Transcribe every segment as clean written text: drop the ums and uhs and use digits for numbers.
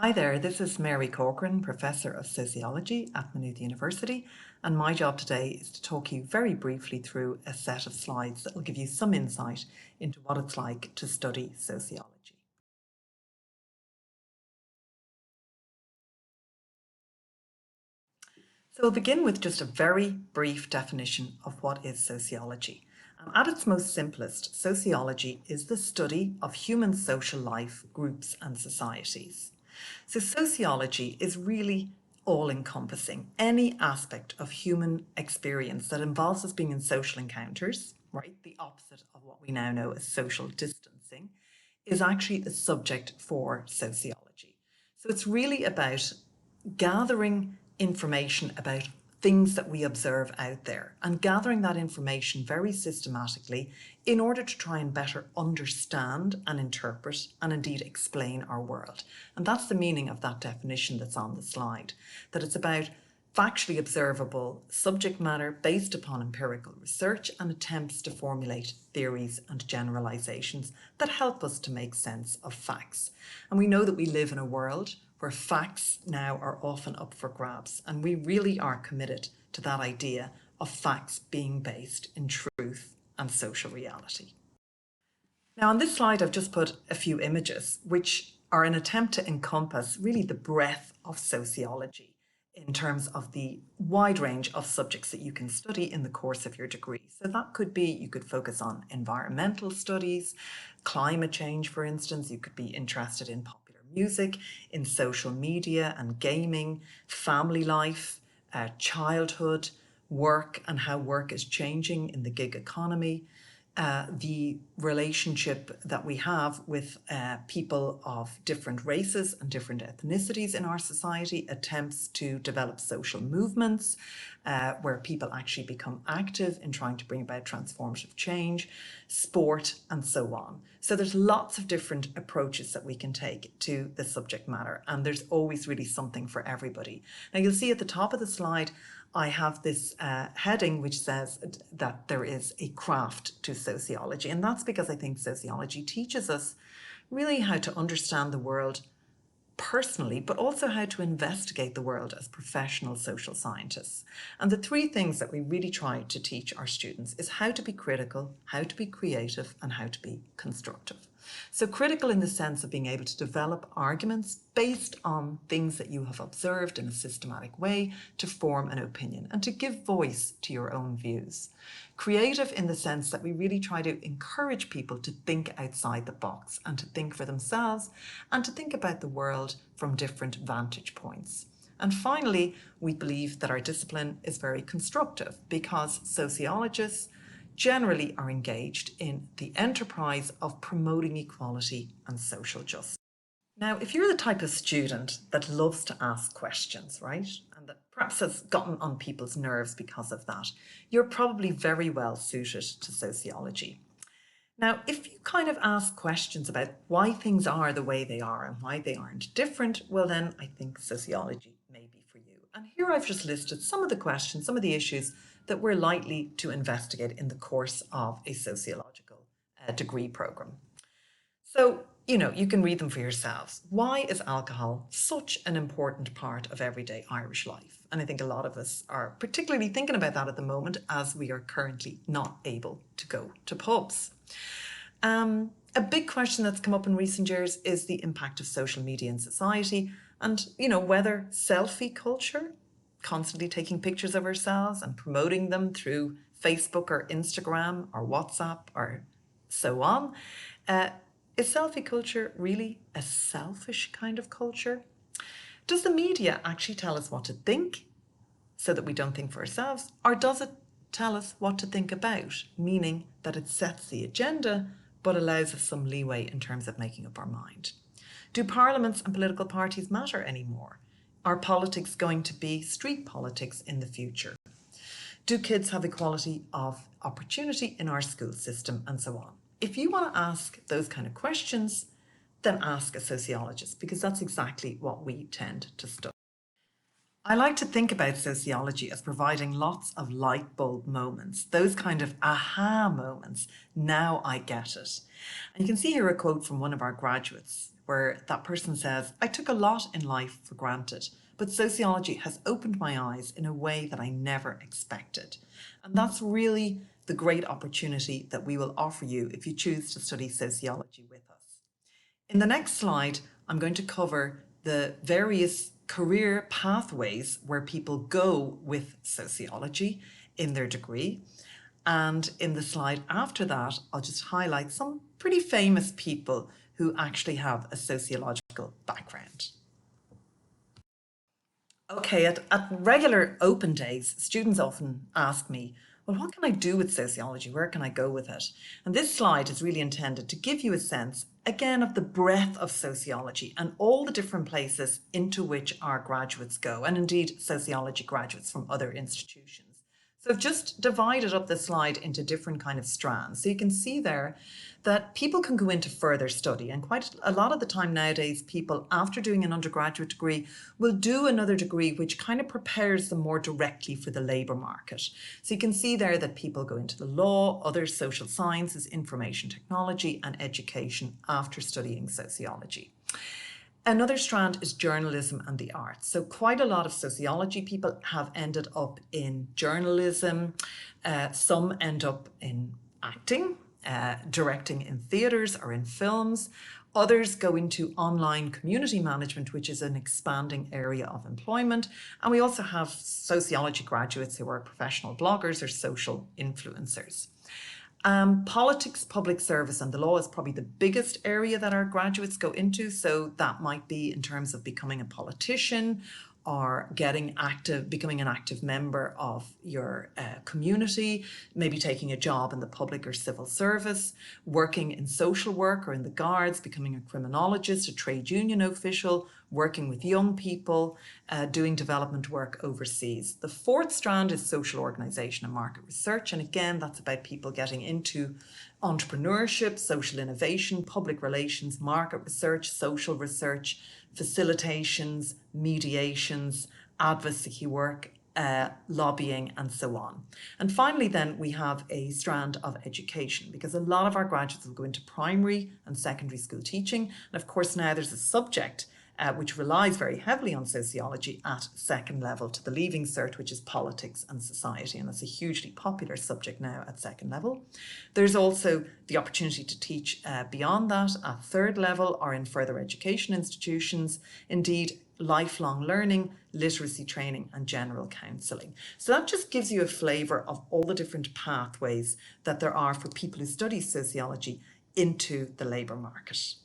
Hi there, this is Mary Corcoran, Professor of Sociology at Maynooth University, and my job today is to talk you very briefly through a set of slides that will give you some insight into what it's like to study sociology. So we'll begin with just a very brief definition of what is sociology. At its most simplest, sociology is the study of human social life, groups and societies. So sociology is really all-encompassing. Any aspect of human experience that involves us being in social encounters, right, the opposite of what we now know as social distancing, is actually the subject for sociology. So it's really about gathering information about things that we observe out there and gathering that information very systematically in order to try and better understand and interpret and indeed explain our world. And that's the meaning of that definition that's on the slide, that it's about factually observable subject matter based upon empirical research and attempts to formulate theories and generalizations that help us to make sense of facts. And we know that we live in a world where facts now are often up for grabs, and we really are committed to that idea of facts being based in truth and social reality. Now on this slide I've just put a few images which are an attempt to encompass really the breadth of sociology in terms of the wide range of subjects that you can study in the course of your degree. So that could be, you could focus on environmental studies, climate change for instance, you could be interested in popular music, in social media and gaming, family life, childhood, work and how work is changing in the gig economy, the relationship that we have with people of different races and different ethnicities in our society, attempts to develop social movements where people actually become active in trying to bring about transformative change, sport, and so on. So there's lots of different approaches that we can take to the subject matter, and there's always really something for everybody. Now you'll see at the top of the slide I have this heading which says that there is a craft to sociology, and that's because I think sociology teaches us really how to understand the world personally, but also how to investigate the world as professional social scientists. And the three things that we really try to teach our students is how to be critical, how to be creative, and how to be constructive. So critical in the sense of being able to develop arguments based on things that you have observed in a systematic way to form an opinion and to give voice to your own views. Creative in the sense that we really try to encourage people to think outside the box and to think for themselves and to think about the world from different vantage points. And finally, we believe that our discipline is very constructive because sociologists generally are engaged in the enterprise of promoting equality and social justice. Now, if you're the type of student that loves to ask questions, right, and that perhaps has gotten on people's nerves because of that, you're probably very well suited to sociology. Now, if you kind of ask questions about why things are the way they are and why they aren't different, well then I think sociology may be for you. And here I've just listed some of the questions, some of the issues that we're likely to investigate in the course of a sociological degree program. So, you can read them for yourselves. Why is alcohol such an important part of everyday Irish life? And I think a lot of us are particularly thinking about that at the moment as we are currently not able to go to pubs. A big question that's come up in recent years is the impact of social media in society and, whether selfie culture, constantly taking pictures of ourselves and promoting them through Facebook or Instagram or WhatsApp or so on, is selfie culture really a selfish kind of culture? Does the media actually tell us what to think so that we don't think for ourselves? Or does it tell us what to think about, meaning that it sets the agenda but allows us some leeway in terms of making up our mind? Do parliaments and political parties matter anymore? Are politics going to be street politics in the future? Do kids have equality of opportunity in our school system, and so on? If you want to ask those kind of questions, then ask a sociologist, because that's exactly what we tend to study. I like to think about sociology as providing lots of light bulb moments, those kind of aha moments. Now I get it. And you can see here a quote from one of our graduates where that person says, I took a lot in life for granted, but sociology has opened my eyes in a way that I never expected. And that's really the great opportunity that we will offer you if you choose to study sociology with us. In the next slide, I'm going to cover the various career pathways where people go with sociology in their degree. And in the slide after that, I'll just highlight some pretty famous people who actually have a sociological background. Okay, at regular open days, students often ask me, well, what can I do with sociology? Where can I go with it? And this slide is really intended to give you a sense, again, of the breadth of sociology and all the different places into which our graduates go, and indeed sociology graduates from other institutions. So I've just divided up the slide into different kind of strands. So you can see there that people can go into further study, and quite a lot of the time nowadays, people after doing an undergraduate degree will do another degree which kind of prepares them more directly for the labour market. So you can see there that people go into the law, other social sciences, information technology and education after studying sociology. Another strand is journalism and the arts. So quite a lot of sociology people have ended up in journalism. Some end up in acting, directing in theatres or in films. Others go into online community management, which is an expanding area of employment. And we also have sociology graduates who are professional bloggers or social influencers. Politics, public service and the law is probably the biggest area that our graduates go into. So that might be in terms of becoming a politician or becoming an active member of your community, maybe taking a job in the public or civil service, working in social work or in the guards, becoming a criminologist, a trade union official, working with young people, doing development work overseas. The fourth strand is social organisation and market research. And again, that's about people getting into entrepreneurship, social innovation, public relations, market research, social research, facilitations, mediations, advocacy work, lobbying and so on. And finally then we have a strand of education, because a lot of our graduates will go into primary and secondary school teaching. And of course now there's a subject which relies very heavily on sociology at second level to the Leaving Cert, which is politics and society. And that's a hugely popular subject now at second level. There's also the opportunity to teach beyond that at third level or in further education institutions, indeed lifelong learning, literacy training and general counselling. So that just gives you a flavour of all the different pathways that there are for people who study sociology into the labour market.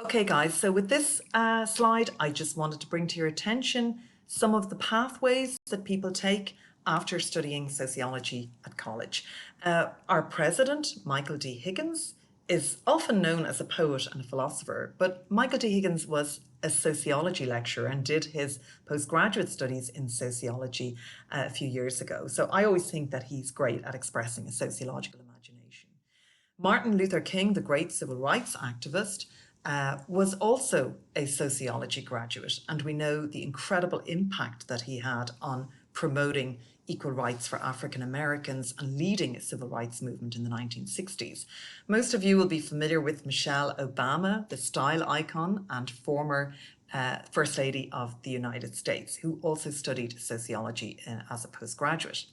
Okay guys, so with this slide, I just wanted to bring to your attention some of the pathways that people take after studying sociology at college. Our president, Michael D. Higgins, is often known as a poet and a philosopher, but Michael D. Higgins was a sociology lecturer and did his postgraduate studies in sociology a few years ago. So I always think that he's great at expressing a sociological imagination. Martin Luther King, the great civil rights activist, was also a sociology graduate, and we know the incredible impact that he had on promoting equal rights for African Americans and leading a civil rights movement in the 1960s. Most of you will be familiar with Michelle Obama, the style icon and former First Lady of the United States, who also studied sociology as a postgraduate.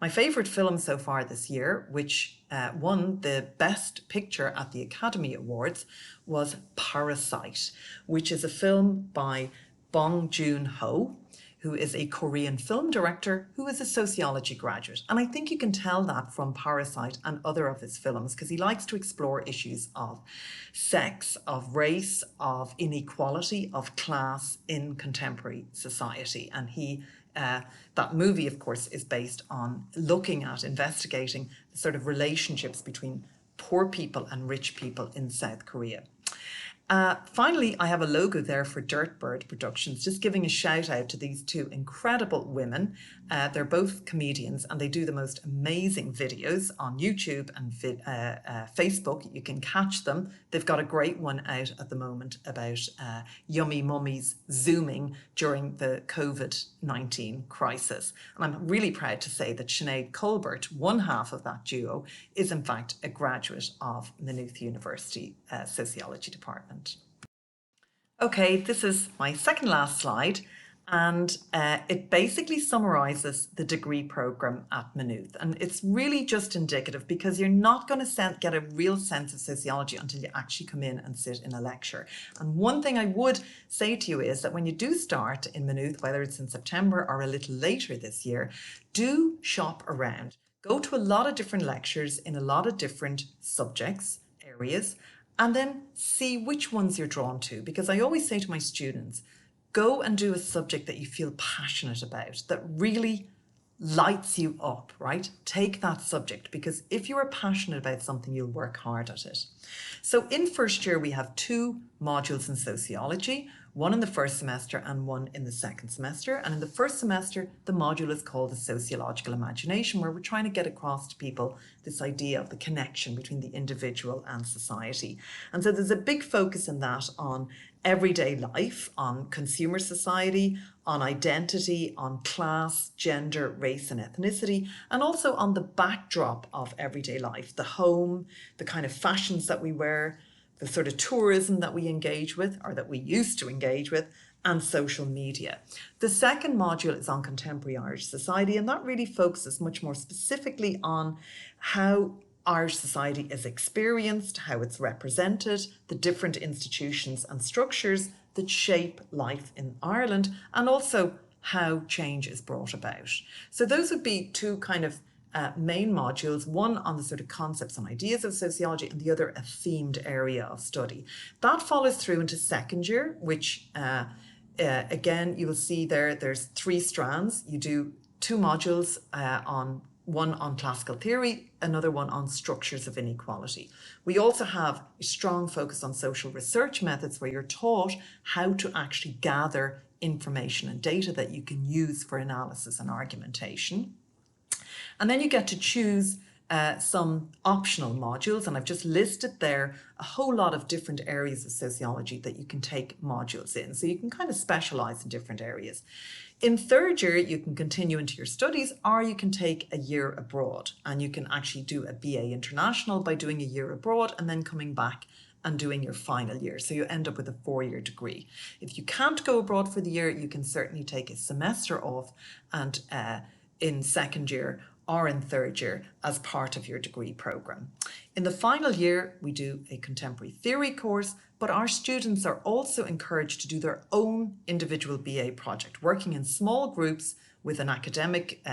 My favourite film so far this year, which won the Best Picture at the Academy Awards, was Parasite, which is a film by Bong Joon-ho, who is a Korean film director who is a sociology graduate. And I think you can tell that from Parasite and other of his films, because he likes to explore issues of sex, of race, of inequality, of class in contemporary society. And that movie, of course, is based on looking at, investigating the sort of relationships between poor people and rich people in South Korea. Finally, I have a logo there for Dirtbird Productions, just giving a shout out to these two incredible women. They're both comedians and they do the most amazing videos on YouTube and Facebook. You can catch them. They've got a great one out at the moment about yummy mummies Zooming during the COVID-19 crisis. And I'm really proud to say that Sinead Colbert, one half of that duo, is in fact a graduate of Maynooth University Sociology Department. Okay, this is my second last slide, and it basically summarises the degree programme at Maynooth. And it's really just indicative because you're not going to get a real sense of sociology until you actually come in and sit in a lecture. And one thing I would say to you is that when you do start in Maynooth, whether it's in September or a little later this year, do shop around. Go to a lot of different lectures in a lot of different subjects, areas, and then see which ones you're drawn to. Because I always say to my students, go and do a subject that you feel passionate about, that really lights you up, right? Take that subject, because if you are passionate about something, you'll work hard at it. So in first year, we have 2 modules in sociology, one in the first semester and one in the second semester. And in the first semester, the module is called the sociological imagination, where we're trying to get across to people this idea of the connection between the individual and society. And so there's a big focus in that on everyday life, on consumer society, on identity, on class, gender, race and ethnicity, and also on the backdrop of everyday life, the home, the kind of fashions that we wear, the sort of tourism that we engage with, or that we used to engage with, and social media. The second module is on contemporary Irish society, and that really focuses much more specifically on how Irish society is experienced, how it's represented, the different institutions and structures that shape life in Ireland, and also how change is brought about. So those would be 2 kind of main modules, one on the sort of concepts and ideas of sociology and the other a themed area of study. That follows through into second year, which again, you will see there's 3 strands. You do 2 modules one on classical theory, another one on structures of inequality. We also have a strong focus on social research methods, where you're taught how to actually gather information and data that you can use for analysis and argumentation. And then you get to choose some optional modules, and I've just listed there a whole lot of different areas of sociology that you can take modules in. So you can kind of specialise in different areas. In third year, you can continue into your studies, or you can take a year abroad, and you can actually do a BA International by doing a year abroad and then coming back and doing your final year. So you end up with a 4-year degree. If you can't go abroad for the year, you can certainly take a semester off and in second year or in third year as part of your degree programme. In the final year, we do a contemporary theory course, but our students are also encouraged to do their own individual BA project, working in small groups with an academic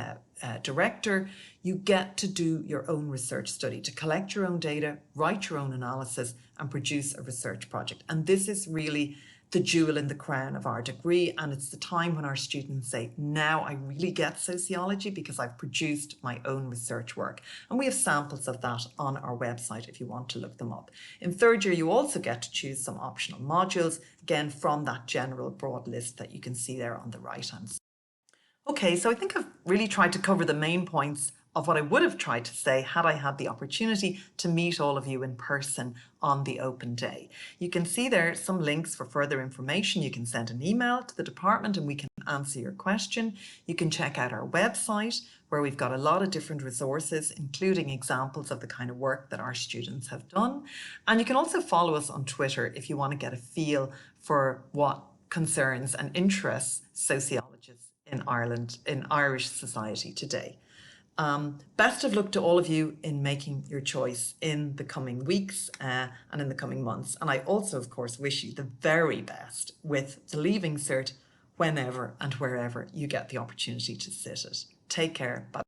director. You get to do your own research study, to collect your own data, write your own analysis and produce a research project. And this is really the jewel in the crown of our degree, and it's the time when our students say, now I really get sociology because I've produced my own research work. And we have samples of that on our website if you want to look them up. In third year, you also get to choose some optional modules, again from that general broad list that you can see there on the right hand side. Okay, so I think I've really tried to cover the main points of what I would have tried to say had I had the opportunity to meet all of you in person on the open day. You can see there some links for further information. You can send an email to the department and we can answer your question. You can check out our website where we've got a lot of different resources, including examples of the kind of work that our students have done. And you can also follow us on Twitter if you want to get a feel for what concerns and interests sociologists in Ireland, in Irish society today. Best of luck to all of you in making your choice in the coming weeks and in the coming months. And I also, of course, wish you the very best with the Leaving Cert whenever and wherever you get the opportunity to sit it. Take care. Bye.